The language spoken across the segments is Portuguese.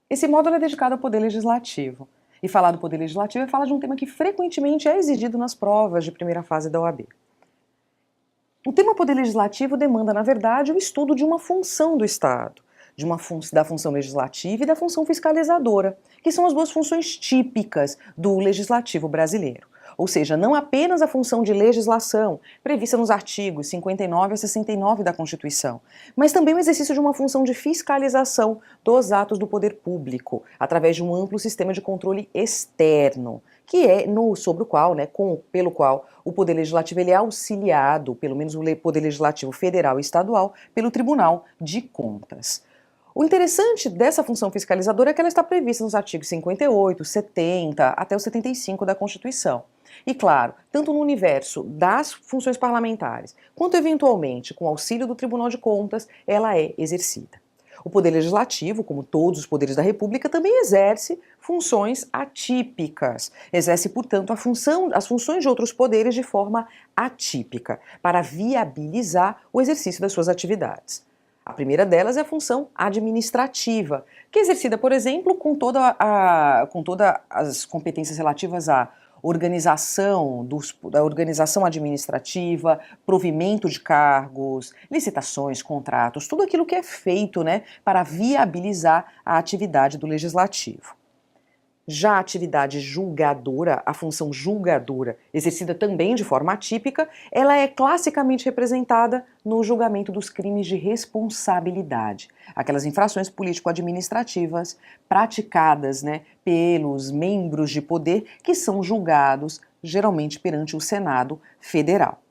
Esse módulo é dedicado ao Poder Legislativo. E falar do Poder Legislativo é falar de um tema que frequentemente é exigido nas provas de primeira fase da OAB. O tema Poder Legislativo demanda, na verdade, o estudo de uma função do Estado, da função legislativa e da função fiscalizadora, que são as duas funções típicas do legislativo brasileiro. Ou seja, não apenas a função de legislação, prevista nos artigos 59 a 69 da Constituição, mas também o exercício de uma função de fiscalização dos atos do poder público, através de um amplo sistema de controle externo, que é sobre o qual, pelo qual o Poder Legislativo ele é auxiliado, pelo menos o Poder Legislativo Federal e Estadual, pelo Tribunal de Contas. O interessante dessa função fiscalizadora é que ela está prevista nos artigos 58, 70 até o 75 da Constituição. E claro, tanto no universo das funções parlamentares, quanto eventualmente com o auxílio do Tribunal de Contas, ela é exercida. O Poder Legislativo, como todos os poderes da República, também exerce funções atípicas. Exerce, portanto, as funções de outros poderes de forma atípica, para viabilizar o exercício das suas atividades. A primeira delas é a função administrativa, que é exercida, por exemplo, com todas as competências relativas à da organização administrativa, provimento de cargos, licitações, contratos, tudo aquilo que é feito, para viabilizar a atividade do legislativo. Já a atividade julgadora, a função julgadora, exercida também de forma atípica, ela é classicamente representada no julgamento dos crimes de responsabilidade, aquelas infrações político-administrativas praticadas, pelos membros de poder que são julgados geralmente perante o Senado Federal.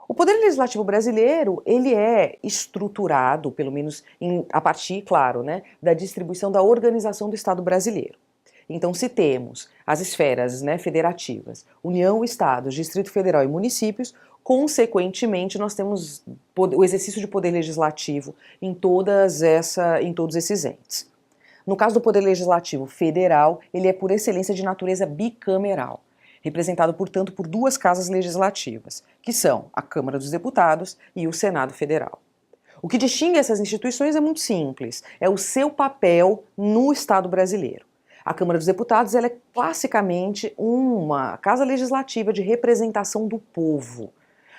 O Poder Legislativo brasileiro, ele é estruturado, pelo menos a partir, claro, da distribuição da organização do Estado brasileiro. Então, se temos as esferas federativas, União, Estados, Distrito Federal e municípios, consequentemente nós temos o exercício de poder legislativo em todos esses entes. No caso do Poder Legislativo Federal, ele é por excelência de natureza bicameral, representado, portanto, por duas casas legislativas, que são a Câmara dos Deputados e o Senado Federal. O que distingue essas instituições é muito simples, é o seu papel no Estado brasileiro. A Câmara dos Deputados ela é classicamente uma casa legislativa de representação do povo,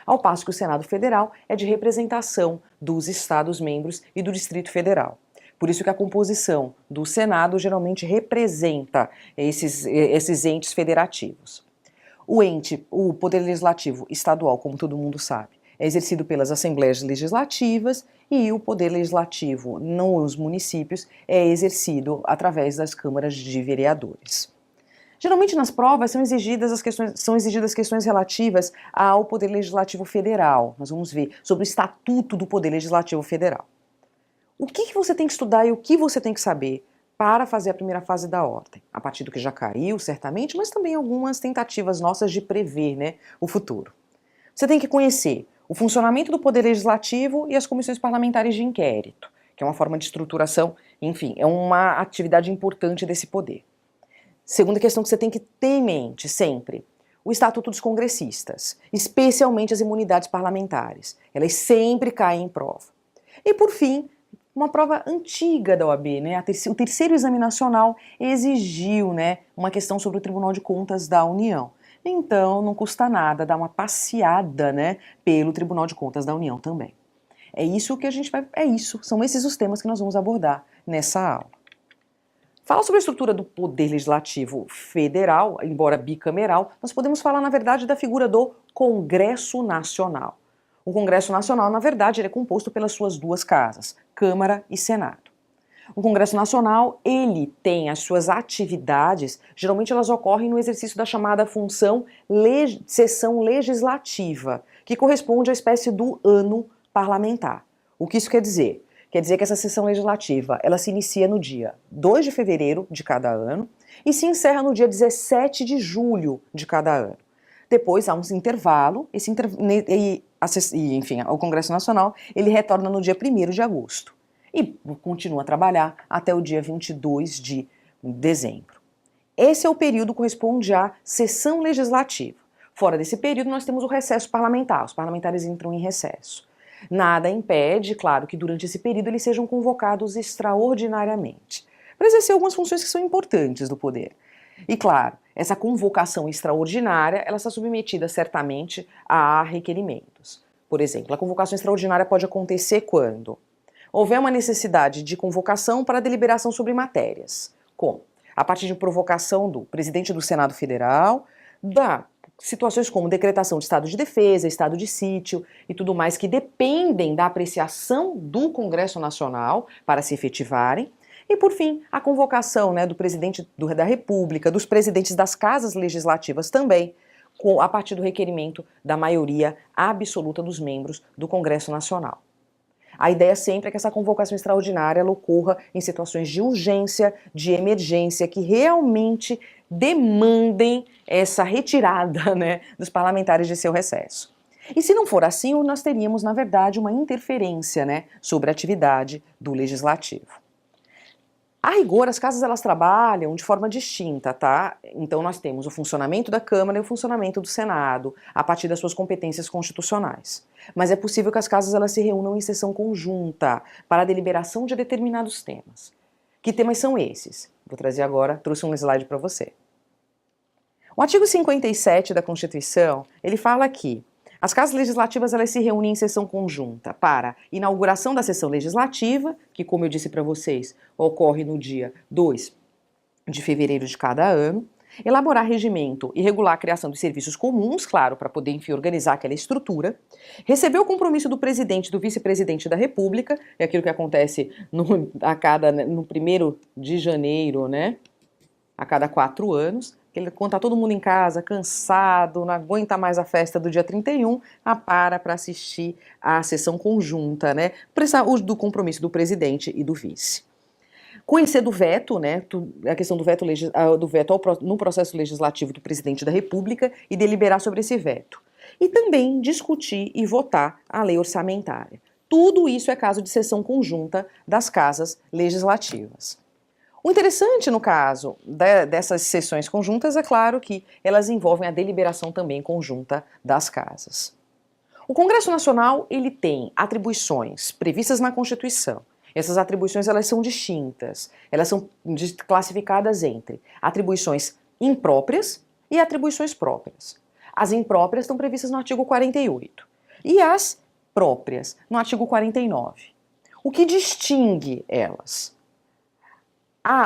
ao passo que o Senado Federal é de representação dos Estados-membros e do Distrito Federal. Por isso que a composição do Senado geralmente representa esses entes federativos. O Poder Legislativo Estadual, como todo mundo sabe, é exercido pelas Assembleias Legislativas e o Poder Legislativo nos municípios é exercido através das câmaras de vereadores. Geralmente nas provas são exigidas questões relativas ao Poder Legislativo Federal. Nós vamos ver sobre o Estatuto do Poder Legislativo Federal. O que você tem que estudar e o que você tem que saber para fazer a primeira fase da ordem? A partir do que já caiu, certamente, mas também algumas tentativas nossas de prever o futuro. Você tem que conhecer o funcionamento do Poder Legislativo e as comissões parlamentares de inquérito, que é uma forma de estruturação, enfim, é uma atividade importante desse poder. Segunda questão que você tem que ter em mente sempre, o Estatuto dos Congressistas, especialmente as imunidades parlamentares. Elas sempre caem em prova. E por fim, uma prova antiga da OAB, o terceiro exame nacional exigiu uma questão sobre o Tribunal de Contas da União. Então, não custa nada dar uma passeada pelo Tribunal de Contas da União também. São esses os temas que nós vamos abordar nessa aula. Fala sobre a estrutura do Poder Legislativo Federal, embora bicameral, nós podemos falar, na verdade, da figura do Congresso Nacional. O Congresso Nacional, na verdade, ele é composto pelas suas duas casas, Câmara e Senado. O Congresso Nacional, ele tem as suas atividades, geralmente elas ocorrem no exercício da chamada função sessão legislativa, que corresponde à espécie do ano parlamentar. O que isso quer dizer? Quer dizer que essa sessão legislativa, ela se inicia no dia 2 de fevereiro de cada ano e se encerra no dia 17 de julho de cada ano. Depois há um intervalo, enfim, o Congresso Nacional, ele retorna no dia 1º de agosto. e continua a trabalhar até o dia 22 de dezembro. Esse é o período que corresponde à sessão legislativa. Fora desse período, nós temos o recesso parlamentar, os parlamentares entram em recesso. Nada impede, claro, que durante esse período eles sejam convocados extraordinariamente, para exercer algumas funções que são importantes do poder. E claro, essa convocação extraordinária, ela está submetida certamente a requerimentos. Por exemplo, a convocação extraordinária pode acontecer quando houver uma necessidade de convocação para deliberação sobre matérias, como a partir de provocação do presidente do Senado Federal, situações como decretação de estado de defesa, estado de sítio e tudo mais que dependem da apreciação do Congresso Nacional para se efetivarem. E, por fim, a convocação, do presidente da República, dos presidentes das casas legislativas também, a partir do requerimento da maioria absoluta dos membros do Congresso Nacional. A ideia sempre é que essa convocação extraordinária ela ocorra em situações de urgência, de emergência, que realmente demandem essa retirada, dos parlamentares de seu recesso. E se não for assim, nós teríamos, na verdade, uma interferência, sobre a atividade do Legislativo. A rigor, as casas elas trabalham de forma distinta, tá? Então nós temos o funcionamento da Câmara e o funcionamento do Senado, a partir das suas competências constitucionais. Mas é possível que as casas elas se reúnam em sessão conjunta para a deliberação de determinados temas. Que temas são esses? Vou trazer agora, trouxe um slide para você. O artigo 57 da Constituição, ele fala que as casas legislativas elas se reúnem em sessão conjunta para inauguração da sessão legislativa, que, como eu disse para vocês, ocorre no dia 2 de fevereiro de cada ano, elaborar regimento e regular a criação de serviços comuns, claro, para poder, enfim, organizar aquela estrutura, receber o compromisso do presidente e do vice-presidente da República, é aquilo que acontece no 1º de janeiro, a cada 4 anos, quando está todo mundo em casa, cansado, não aguenta mais a festa do dia 31, para assistir à sessão conjunta, do compromisso do presidente e do vice. Conhecer do veto, a questão do veto no processo legislativo do presidente da República e deliberar sobre esse veto. E também discutir e votar a lei orçamentária. Tudo isso é caso de sessão conjunta das casas legislativas. O interessante no caso dessas sessões conjuntas é claro que elas envolvem a deliberação também conjunta das casas. O Congresso Nacional ele tem atribuições previstas na Constituição. Essas atribuições elas são distintas, elas são classificadas entre atribuições impróprias e atribuições próprias. As impróprias estão previstas no artigo 48 e as próprias no artigo 49. O que distingue elas?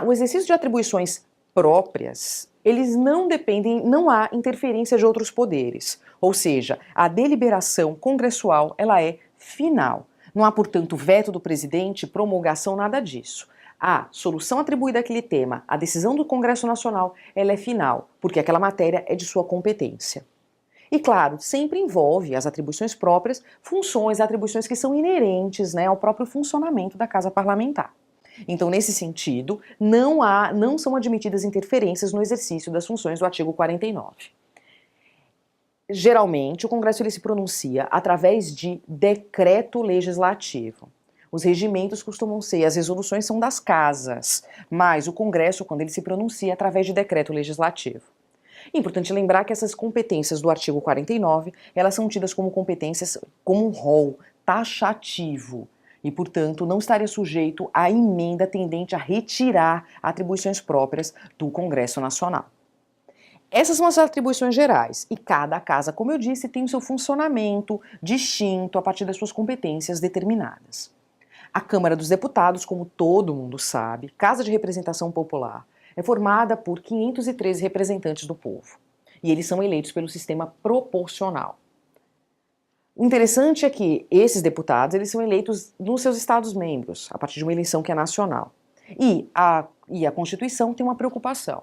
O exercício de atribuições próprias, eles não dependem, não há interferência de outros poderes. Ou seja, a deliberação congressual, ela é final. Não há, portanto, veto do presidente, promulgação, nada disso. A solução atribuída àquele tema, a decisão do Congresso Nacional, ela é final, porque aquela matéria é de sua competência. E, claro, sempre envolve as atribuições próprias, funções, atribuições que são inerentes, ao próprio funcionamento da Casa Parlamentar. Então, nesse sentido, não são admitidas interferências no exercício das funções do artigo 49. Geralmente, o Congresso ele se pronuncia através de decreto legislativo. Os regimentos costumam ser, as resoluções são das casas, mas o Congresso, quando ele se pronuncia, através de decreto legislativo. É importante lembrar que essas competências do artigo 49, elas são tidas como competências, como um rol taxativo, e, portanto, não estaria sujeito à emenda tendente a retirar atribuições próprias do Congresso Nacional. Essas são as atribuições gerais, e cada casa, como eu disse, tem o seu funcionamento distinto a partir das suas competências determinadas. A Câmara dos Deputados, como todo mundo sabe, Casa de Representação Popular, é formada por 513 representantes do povo, e eles são eleitos pelo sistema proporcional. O interessante é que esses deputados eles são eleitos nos seus estados-membros, a partir de uma eleição que é nacional. E a Constituição tem uma preocupação.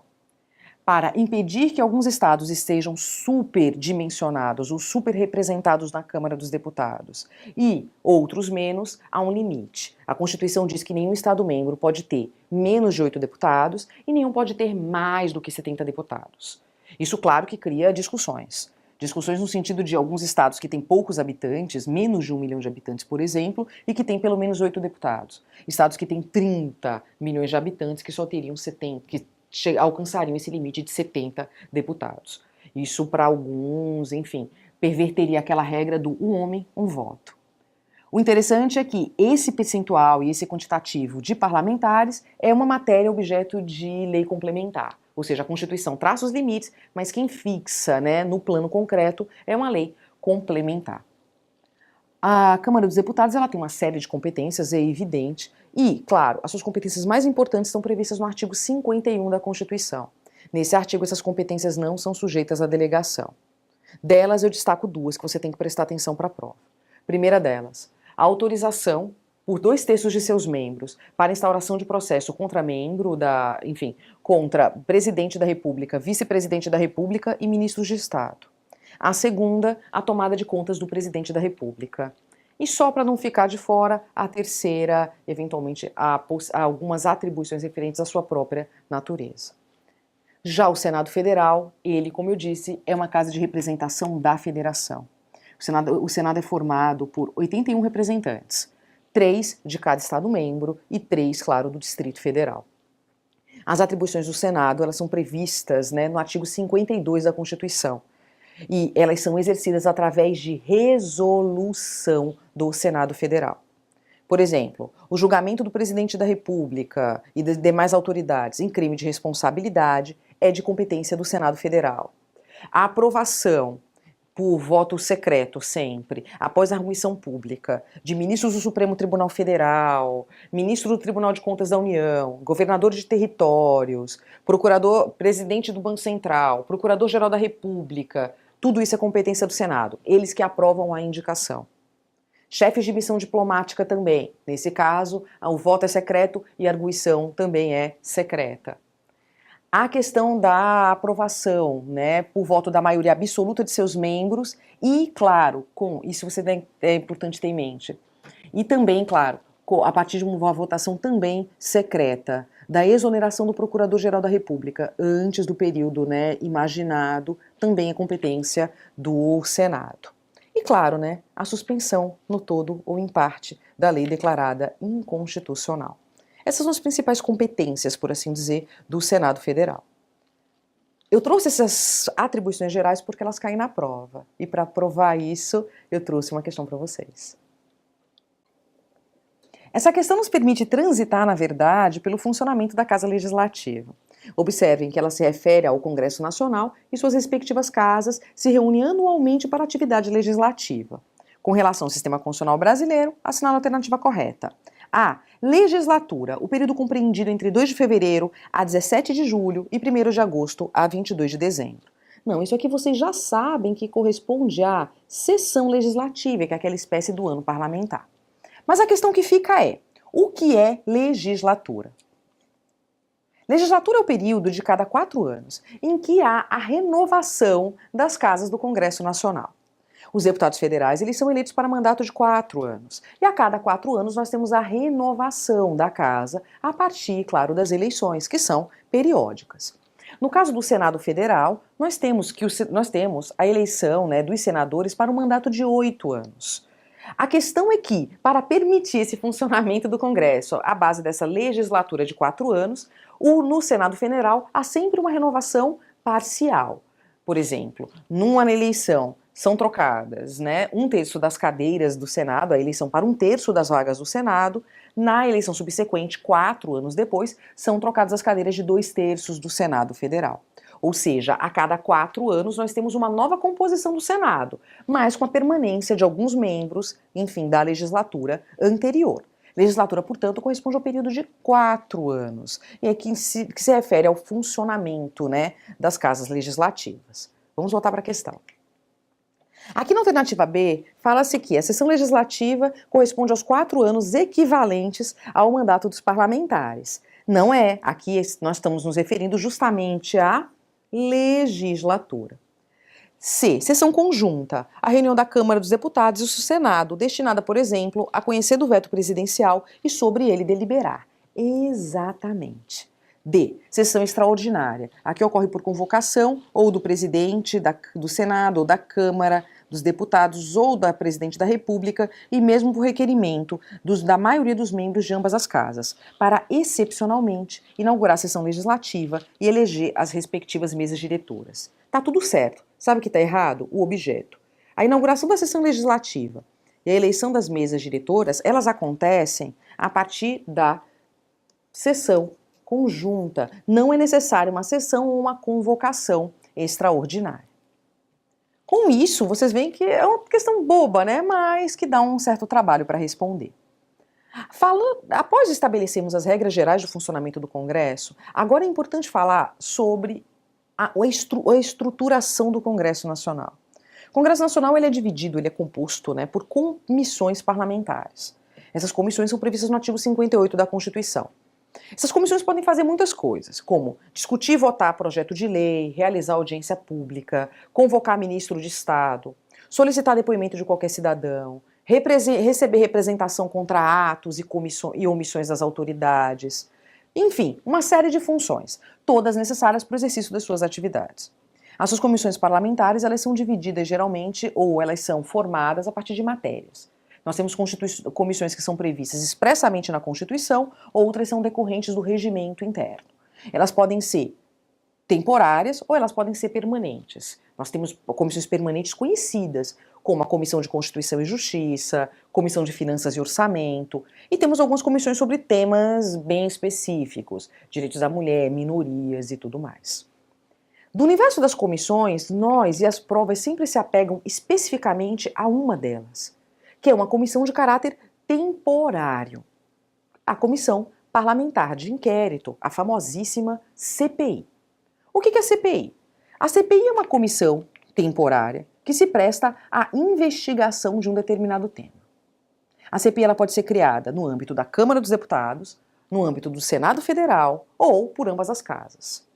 Para impedir que alguns estados estejam superdimensionados ou superrepresentados na Câmara dos Deputados e outros menos, há um limite. A Constituição diz que nenhum estado-membro pode ter menos de 8 deputados e nenhum pode ter mais do que 70 deputados. Isso, claro, que cria discussões. Discussões no sentido de alguns estados que têm poucos habitantes, menos de 1 milhão de habitantes, por exemplo, e que têm pelo menos 8 deputados. Estados que têm 30 milhões de habitantes que só teriam 70, que alcançariam esse limite de 70 deputados. Isso para alguns, enfim, perverteria aquela regra do um homem, um voto. O interessante é que esse percentual e esse quantitativo de parlamentares é uma matéria objeto de lei complementar. Ou seja, a Constituição traça os limites, mas quem fixa, né, no plano concreto é uma lei complementar. A Câmara dos Deputados ela tem uma série de competências, é evidente, e, claro, as suas competências mais importantes estão previstas no artigo 51 da Constituição. Nesse artigo, essas competências não são sujeitas à delegação. Delas, eu destaco duas que você tem que prestar atenção para a prova. Primeira delas, a autorização por 2/3 de seus membros para instauração de processo contra membro contra presidente da República, vice-presidente da República e ministros de Estado. A segunda, a tomada de contas do presidente da República. E só para não ficar de fora, a terceira, eventualmente, algumas atribuições referentes à sua própria natureza. Já o Senado Federal, ele, como eu disse, é uma casa de representação da Federação. O Senado é formado por 81 representantes, 3 de cada Estado-membro e 3, claro, do Distrito Federal. As atribuições do Senado, elas são previstas, né, no artigo 52 da Constituição, e elas são exercidas através de resolução do Senado Federal. Por exemplo, o julgamento do presidente da República e das demais autoridades em crime de responsabilidade é de competência do Senado Federal. A aprovação por voto secreto sempre, após a arguição pública, de ministros do Supremo Tribunal Federal, ministro do Tribunal de Contas da União, governador de territórios, presidente do Banco Central, procurador-geral da República, tudo isso é competência do Senado, eles que aprovam a indicação. Chefes de missão diplomática também, nesse caso, o voto é secreto e a arguição também é secreta. A questão da aprovação, né, por voto da maioria absoluta de seus membros e, claro, isso é importante ter em mente. E também, claro, a partir de uma votação também secreta, da exoneração do Procurador-Geral da República antes do período, né, imaginado, também é competência do Senado. E, claro, né, a suspensão no todo ou em parte da lei declarada inconstitucional. Essas são as principais competências, por assim dizer, do Senado Federal. Eu trouxe essas atribuições gerais porque elas caem na prova. E para provar isso, eu trouxe uma questão para vocês. Essa questão nos permite transitar, na verdade, pelo funcionamento da Casa Legislativa. Observem que ela se refere ao Congresso Nacional e suas respectivas casas se reúnem anualmente para atividade legislativa. Com relação ao sistema constitucional brasileiro, assinala a alternativa correta. A. Legislatura, o período compreendido entre 2 de fevereiro a 17 de julho e 1º de agosto a 22 de dezembro. Não, isso aqui vocês já sabem que corresponde à sessão legislativa, que é aquela espécie do ano parlamentar. Mas a questão que fica é, o que é legislatura? Legislatura é o período de cada 4 anos em que há a renovação das casas do Congresso Nacional. Os deputados federais, eles são eleitos para mandato de 4 anos. E a cada 4 anos nós temos a renovação da casa a partir, claro, das eleições, que são periódicas. No caso do Senado Federal, nós temos a eleição, né, dos senadores para um mandato de 8 anos. A questão é que, para permitir esse funcionamento do Congresso, à base dessa legislatura de 4 anos, no Senado Federal há sempre uma renovação parcial. Por exemplo, numa eleição são trocadas, né, 1/3 das cadeiras do Senado, a eleição para 1/3 das vagas do Senado. Na eleição subsequente, 4 anos depois, são trocadas as cadeiras de 2/3 do Senado Federal. Ou seja, a cada 4 anos nós temos uma nova composição do Senado, mas com a permanência de alguns membros, enfim, da legislatura anterior. Legislatura, portanto, corresponde ao período de 4 anos, e é que se refere ao funcionamento, né, das casas legislativas. Vamos voltar para a questão. Aqui na alternativa B, fala-se que a sessão legislativa corresponde aos 4 anos equivalentes ao mandato dos parlamentares. Não é, aqui nós estamos nos referindo justamente à legislatura. C. Sessão conjunta, a reunião da Câmara dos Deputados e do Senado, destinada, por exemplo, a conhecer do veto presidencial e sobre ele deliberar. Exatamente. D. Sessão extraordinária. Aqui ocorre por convocação ou do presidente do Senado ou da Câmara dos Deputados ou da Presidente da República e mesmo por requerimento da maioria dos membros de ambas as casas, para excepcionalmente inaugurar a sessão legislativa e eleger as respectivas mesas diretoras. Tá tudo certo. Sabe o que está errado? O objeto. A inauguração da sessão legislativa e a eleição das mesas diretoras, elas acontecem a partir da sessão conjunta. Não é necessário uma sessão ou uma convocação extraordinária. Com isso, vocês veem que é uma questão boba, né? Mas que dá um certo trabalho para responder. Após estabelecermos as regras gerais do funcionamento do Congresso, agora é importante falar sobre a estruturação do Congresso Nacional. O Congresso Nacional ele é dividido, ele é composto, né, por comissões parlamentares. Essas comissões são previstas no artigo 58 da Constituição. Essas comissões podem fazer muitas coisas, como discutir e votar projeto de lei, realizar audiência pública, convocar ministro de Estado, solicitar depoimento de qualquer cidadão, receber representação contra atos e omissões das autoridades. Enfim, uma série de funções, todas necessárias para o exercício das suas atividades. As suas comissões parlamentares, elas são divididas geralmente, ou elas são formadas a partir de matérias. Nós temos comissões que são previstas expressamente na Constituição, outras são decorrentes do regimento interno. Elas podem ser temporárias ou elas podem ser permanentes. Nós temos comissões permanentes conhecidas, como a Comissão de Constituição e Justiça, Comissão de Finanças e Orçamento, e temos algumas comissões sobre temas bem específicos, direitos da mulher, minorias e tudo mais. Do universo das comissões, nós e as provas sempre se apegam especificamente a uma delas, que é uma comissão de caráter temporário. A Comissão Parlamentar de Inquérito, a famosíssima CPI. O que é a CPI? A CPI é uma comissão temporária que se presta à investigação de um determinado tema. A CPI ela pode ser criada no âmbito da Câmara dos Deputados, no âmbito do Senado Federal ou por ambas as casas.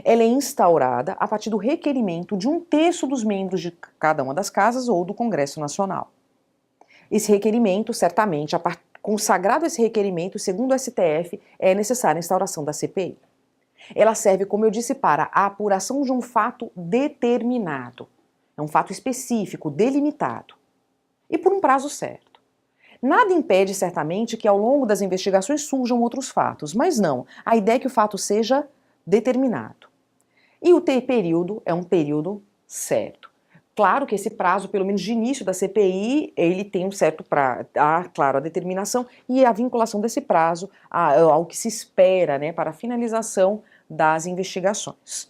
Ela é instaurada a partir do requerimento de um terço dos membros de cada uma das casas ou do Congresso Nacional. Esse requerimento, certamente, consagrado esse requerimento, segundo o STF, é necessária a instauração da CPI. Ela serve, como eu disse, para a apuração de um fato determinado. É um fato específico, delimitado. E por um prazo certo. Nada impede, certamente, que ao longo das investigações surjam outros fatos, mas não. A ideia é que o fato seja determinado. E o período é um período certo. Claro que esse prazo, pelo menos de início da CPI, ele tem um certo prazo, claro, a determinação e a vinculação desse prazo ao que se espera, né, para a finalização das investigações.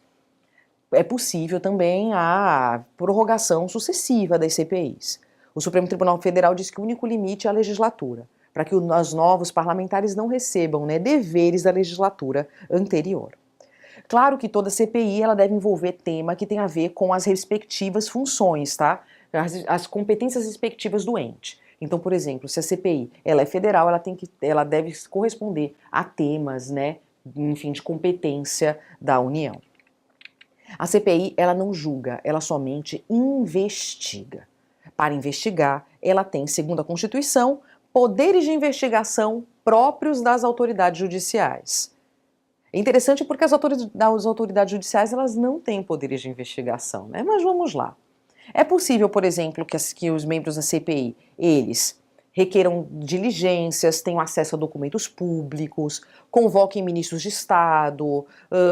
É possível também a prorrogação sucessiva das CPIs. O Supremo Tribunal Federal diz que o único limite é a legislatura, para que os novos parlamentares não recebam, né, deveres da legislatura anterior. Claro que toda CPI ela deve envolver tema que tem a ver com as respectivas funções, tá? As competências respectivas do ente. Então, por exemplo, se a CPI ela é federal, ela deve corresponder a temas, né, enfim, de competência da União. A CPI ela não julga, ela somente investiga. Para investigar, ela tem, segundo a Constituição, poderes de investigação próprios das autoridades judiciais. É interessante porque as autoridades judiciais elas não têm poderes de investigação, né? Mas vamos lá. É possível, por exemplo, que os membros da CPI, eles requeram diligências, tenham acesso a documentos públicos, convoquem ministros de Estado,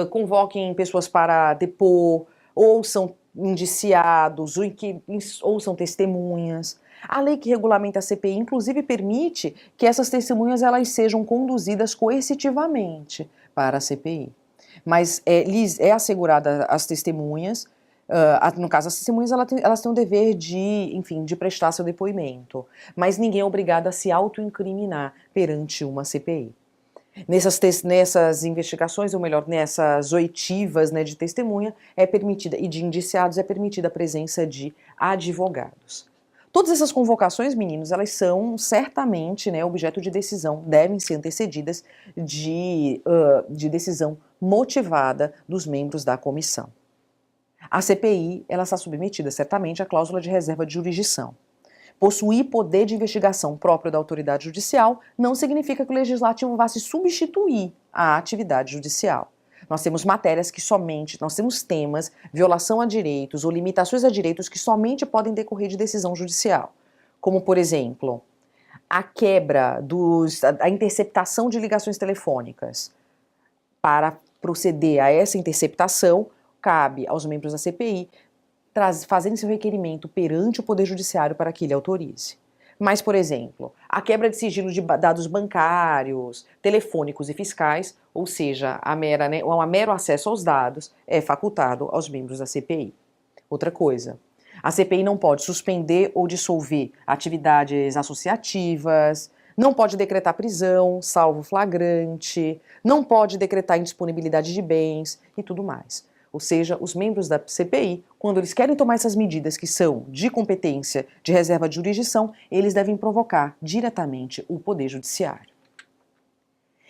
convoquem pessoas para depor, ou são indiciados, ou são testemunhas. A lei que regulamenta a CPI, inclusive, permite que essas testemunhas elas sejam conduzidas coercitivamente para a CPI. Mas lhes é assegurada às testemunhas, no caso, as testemunhas elas têm o dever de prestar seu depoimento, mas ninguém é obrigado a se autoincriminar perante uma CPI. Nessas investigações, ou melhor, nessas oitivas, né, de testemunha, é permitida, e de indiciados, é permitida a presença de advogados. Todas essas convocações, meninos, elas são certamente, né, objeto de decisão, devem ser antecedidas de decisão motivada dos membros da comissão. A CPI, ela está submetida certamente à cláusula de reserva de jurisdição. Possuir poder de investigação próprio da autoridade judicial não significa que o legislativo vá se substituir à atividade judicial. Nós temos matérias que somente, nós temos temas, violação a direitos ou limitações a direitos que somente podem decorrer de decisão judicial. Como, por exemplo, a quebra a interceptação de ligações telefônicas. Para proceder a essa interceptação, cabe aos membros da CPI fazerem seu requerimento perante o Poder Judiciário para que ele autorize. Mas, por exemplo, a quebra de sigilo de dados bancários, telefônicos e fiscais, ou seja, o mero acesso aos dados, é facultado aos membros da CPI. Outra coisa, a CPI não pode suspender ou dissolver atividades associativas, não pode decretar prisão, salvo flagrante, não pode decretar indisponibilidade de bens e tudo mais. Ou seja, os membros da CPI, quando eles querem tomar essas medidas que são de competência, de reserva de jurisdição, eles devem provocar diretamente o Poder Judiciário.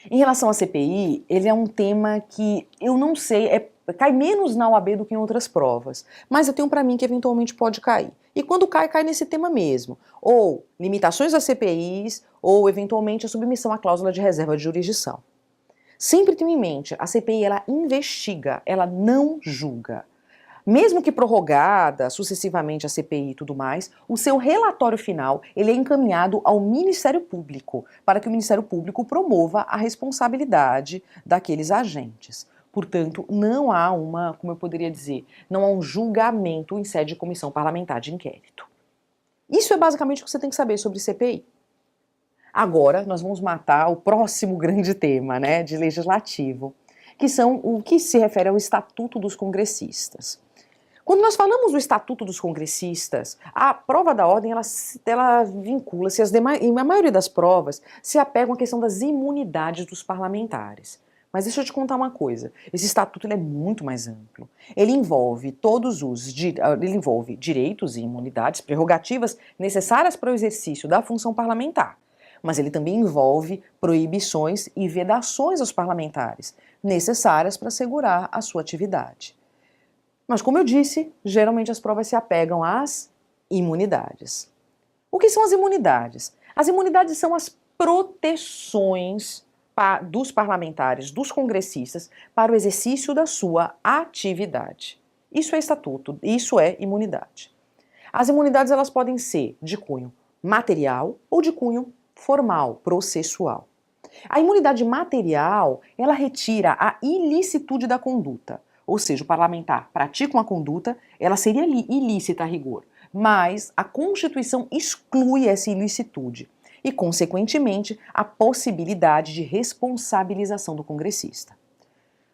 Em relação à CPI, ele é um tema que eu não sei, cai menos na OAB do que em outras provas, mas eu tenho para mim que eventualmente pode cair. E quando cai, cai nesse tema mesmo. Ou limitações às CPIs, ou eventualmente a submissão à cláusula de reserva de jurisdição. Sempre tenha em mente, a CPI ela investiga, ela não julga. Mesmo que prorrogada sucessivamente a CPI e tudo mais, o seu relatório final ele é encaminhado ao Ministério Público, para que o Ministério Público promova a responsabilidade daqueles agentes. Portanto, não há como eu poderia dizer, não há um julgamento em sede de comissão parlamentar de inquérito. Isso é basicamente o que você tem que saber sobre CPI. Agora, nós vamos matar o próximo grande tema, né, de legislativo, que são o que se refere ao Estatuto dos Congressistas. Quando nós falamos do Estatuto dos Congressistas, a prova da ordem, ela vincula-se, e a maioria das provas se apegam à questão das imunidades dos parlamentares. Mas deixa eu te contar uma coisa, esse estatuto ele é muito mais amplo. Ele envolve direitos e imunidades, prerrogativas necessárias para o exercício da função parlamentar. Mas ele também envolve proibições e vedações aos parlamentares, necessárias para assegurar a sua atividade. Mas, como eu disse, geralmente as provas se apegam às imunidades. O que são as imunidades? As imunidades são as proteções dos parlamentares, dos congressistas, para o exercício da sua atividade. Isso é estatuto, isso é imunidade. As imunidades elas podem ser de cunho material ou de cunho formal, processual. A imunidade material, ela retira a ilicitude da conduta, ou seja, o parlamentar pratica uma conduta, ela seria ilícita a rigor, mas a Constituição exclui essa ilicitude e, consequentemente, a possibilidade de responsabilização do congressista.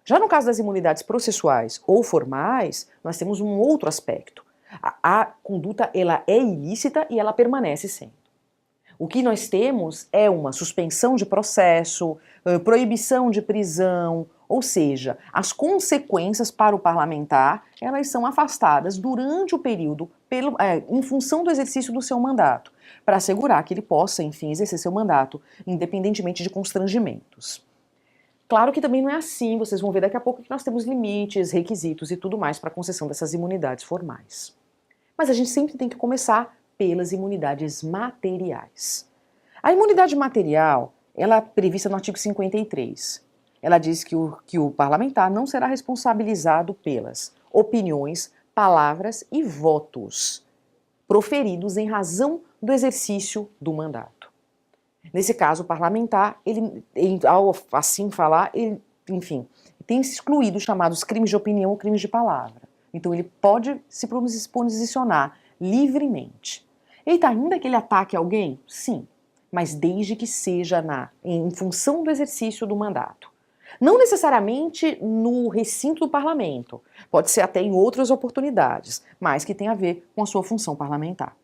Já no caso das imunidades processuais ou formais, nós temos um outro aspecto. A conduta ela é ilícita e ela permanece sendo. O que nós temos é uma suspensão de processo, proibição de prisão, ou seja, as consequências para o parlamentar, elas são afastadas durante o período, em função do exercício do seu mandato, para assegurar que ele possa, enfim, exercer seu mandato, independentemente de constrangimentos. Claro que também não é assim, vocês vão ver daqui a pouco que nós temos limites, requisitos e tudo mais para a concessão dessas imunidades formais. Mas a gente sempre tem que começar pelas imunidades materiais. A imunidade material, ela é prevista no artigo 53. Ela diz que o parlamentar não será responsabilizado pelas opiniões, palavras e votos proferidos em razão do exercício do mandato. Nesse caso, o parlamentar, ao assim falar, enfim, tem excluído os chamados crimes de opinião ou crimes de palavra. Então ele pode se posicionar livremente. Eita, ainda que ele ataque alguém? Sim, mas desde que seja em função do exercício do mandato. Não necessariamente no recinto do parlamento, pode ser até em outras oportunidades, mas que tem a ver com a sua função parlamentar.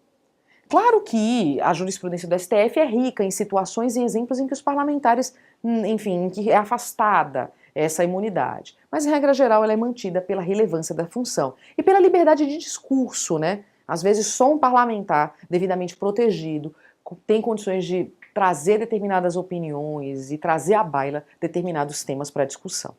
Claro que a jurisprudência do STF é rica em situações e exemplos em que os parlamentares, enfim, em que é afastada essa imunidade. Mas, em regra geral, ela é mantida pela relevância da função e pela liberdade de discurso, né? Às vezes, só um parlamentar devidamente protegido tem condições de trazer determinadas opiniões e trazer à baila determinados temas para discussão.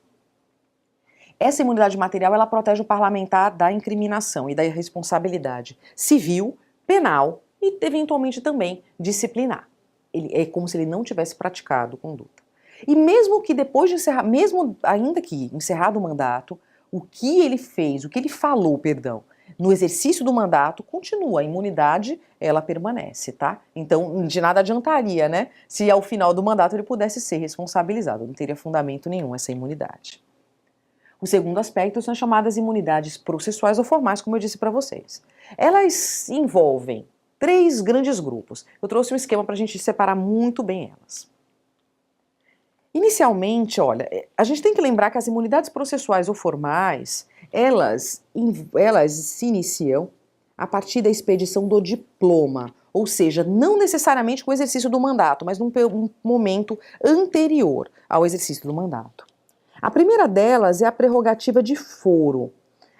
Essa imunidade material, ela protege o parlamentar da incriminação e da responsabilidade civil, penal e, eventualmente, também disciplinar. É como se ele não tivesse praticado conduta. E mesmo que depois de encerrar, mesmo ainda que encerrado o mandato, o que ele fez, o que ele falou, perdão, no exercício do mandato, continua, a imunidade, ela permanece, tá? Então, de nada adiantaria, né, se ao final do mandato ele pudesse ser responsabilizado, não teria fundamento nenhum essa imunidade. O segundo aspecto são as chamadas imunidades processuais ou formais, como eu disse para vocês. Elas envolvem 3 grandes grupos. Eu trouxe um esquema para a gente separar muito bem elas. Inicialmente, olha, a gente tem que lembrar que as imunidades processuais ou formais, elas se iniciam a partir da expedição do diploma, ou seja, não necessariamente com o exercício do mandato, mas num momento anterior ao exercício do mandato. A primeira delas é a prerrogativa de foro.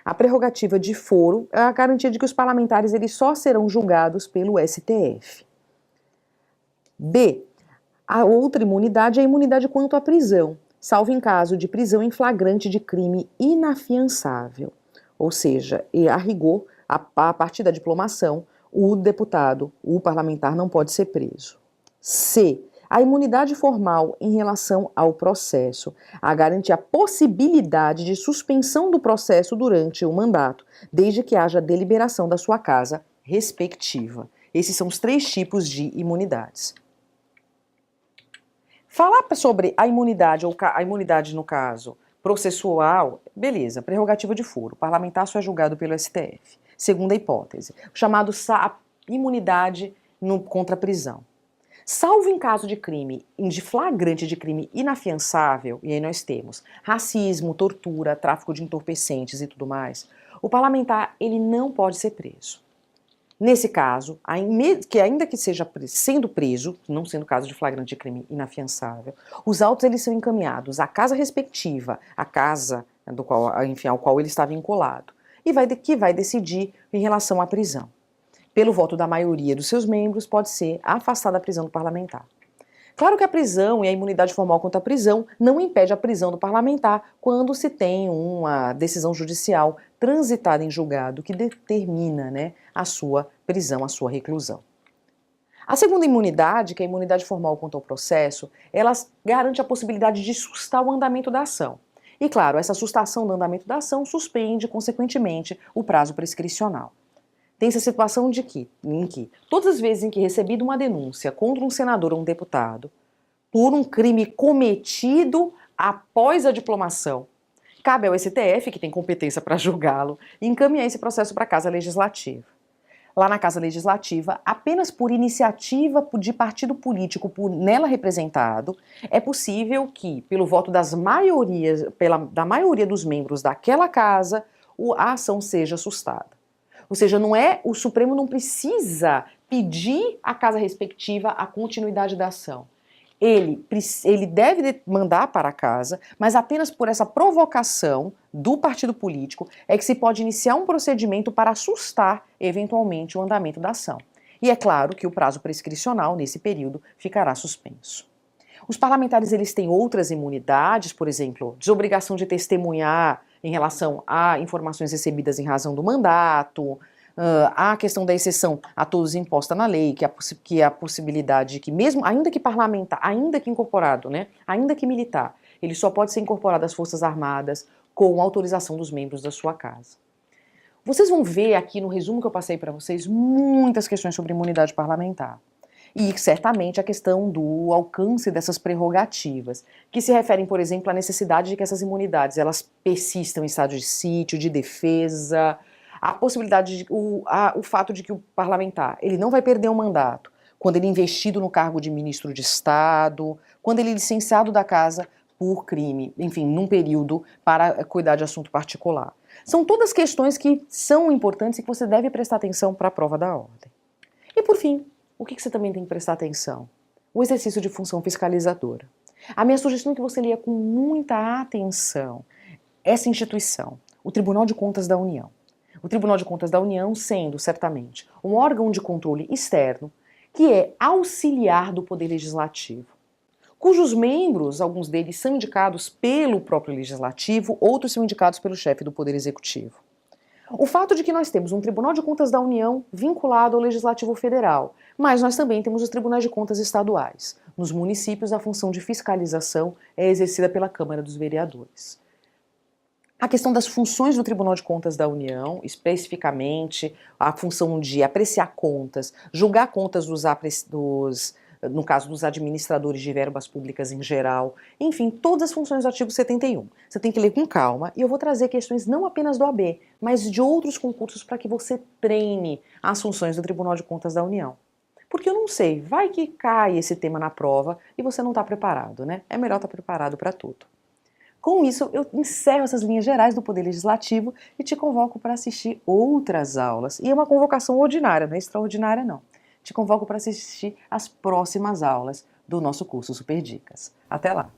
A prerrogativa de foro é a garantia de que os parlamentares eles só serão julgados pelo STF. B. A outra imunidade é a imunidade quanto à prisão, salvo em caso de prisão em flagrante de crime inafiançável. Ou seja, a rigor, a partir da diplomação, o deputado, o parlamentar não pode ser preso. C. A imunidade formal em relação ao processo, a garantir a possibilidade de suspensão do processo durante o mandato, desde que haja deliberação da sua casa respectiva. Esses são os 3 tipos de imunidades. Falar sobre a imunidade, ou a imunidade no caso processual, beleza, prerrogativa de foro, o parlamentar só é julgado pelo STF. Segunda hipótese, o chamado imunidade contra a prisão. Salvo em caso de crime, de flagrante de crime inafiançável, e aí nós temos racismo, tortura, tráfico de entorpecentes e tudo mais, o parlamentar ele não pode ser preso. Nesse caso, ainda que seja sendo preso, não sendo caso de flagrante de crime inafiançável, os autos eles são encaminhados à casa respectiva, à casa do qual, enfim, ao qual ele está vinculado, e que vai decidir em relação à prisão. Pelo voto da maioria dos seus membros, pode ser afastada a prisão do parlamentar. Claro que a prisão e a imunidade formal contra a prisão não impede a prisão do parlamentar quando se tem uma decisão judicial transitada em julgado que determina, né, a sua prisão, a sua reclusão. A segunda imunidade, que é a imunidade formal contra o processo, ela garante a possibilidade de sustar o andamento da ação. E claro, essa sustação do andamento da ação suspende, consequentemente, o prazo prescricional. Tem-se a situação em que todas as vezes em que recebido uma denúncia contra um senador ou um deputado por um crime cometido após a diplomação, cabe ao STF, que tem competência para julgá-lo, encaminhar esse processo para a Casa Legislativa. Lá na Casa Legislativa, apenas por iniciativa de partido político nela representado, é possível que, pelo voto da maioria dos membros daquela casa, a ação seja sustada. Ou seja, o Supremo não precisa pedir à casa respectiva a continuidade da ação. Ele deve mandar para a casa, mas apenas por essa provocação do partido político é que se pode iniciar um procedimento para assustar, eventualmente, o andamento da ação. E é claro que o prazo prescricional, nesse período, ficará suspenso. Os parlamentares eles têm outras imunidades, por exemplo, desobrigação de testemunhar em relação a informações recebidas em razão do mandato, a questão da exceção a todos imposta na lei, que é a possibilidade de que mesmo, ainda que parlamentar, ainda que incorporado, né, ainda que militar, ele só pode ser incorporado às Forças Armadas com autorização dos membros da sua casa. Vocês vão ver aqui no resumo que eu passei para vocês muitas questões sobre imunidade parlamentar. E certamente a questão do alcance dessas prerrogativas, que se referem, por exemplo, à necessidade de que essas imunidades elas persistam em estado de sítio, de defesa, a possibilidade de o fato de que o parlamentar ele não vai perder o mandato quando ele é investido no cargo de ministro de Estado, quando ele é licenciado da casa por crime, enfim, num período para cuidar de assunto particular. São todas questões que são importantes e que você deve prestar atenção para a prova da ordem. E por fim, o que você também tem que prestar atenção? O exercício de função fiscalizadora. A minha sugestão é que você leia com muita atenção essa instituição, o Tribunal de Contas da União. O Tribunal de Contas da União sendo, certamente, um órgão de controle externo que é auxiliar do Poder Legislativo, cujos membros, alguns deles, são indicados pelo próprio Legislativo, outros são indicados pelo chefe do Poder Executivo. O fato de que nós temos um Tribunal de Contas da União vinculado ao Legislativo Federal, Mas nós também temos os tribunais de contas estaduais. Nos municípios, a função de fiscalização é exercida pela Câmara dos Vereadores. A questão das funções do Tribunal de Contas da União, especificamente a função de apreciar contas, julgar contas no caso dos administradores de verbas públicas em geral, enfim, todas as funções do artigo 71. Você tem que ler com calma e eu vou trazer questões não apenas do AB, mas de outros concursos para que você treine as funções do Tribunal de Contas da União. Porque eu não sei, vai que cai esse tema na prova e você não está preparado, né? É melhor estar preparado para tudo. Com isso, eu encerro essas linhas gerais do Poder Legislativo e te convoco para assistir outras aulas. E é uma convocação ordinária, não é extraordinária não. Te convoco para assistir as próximas aulas do nosso curso Super Dicas. Até lá!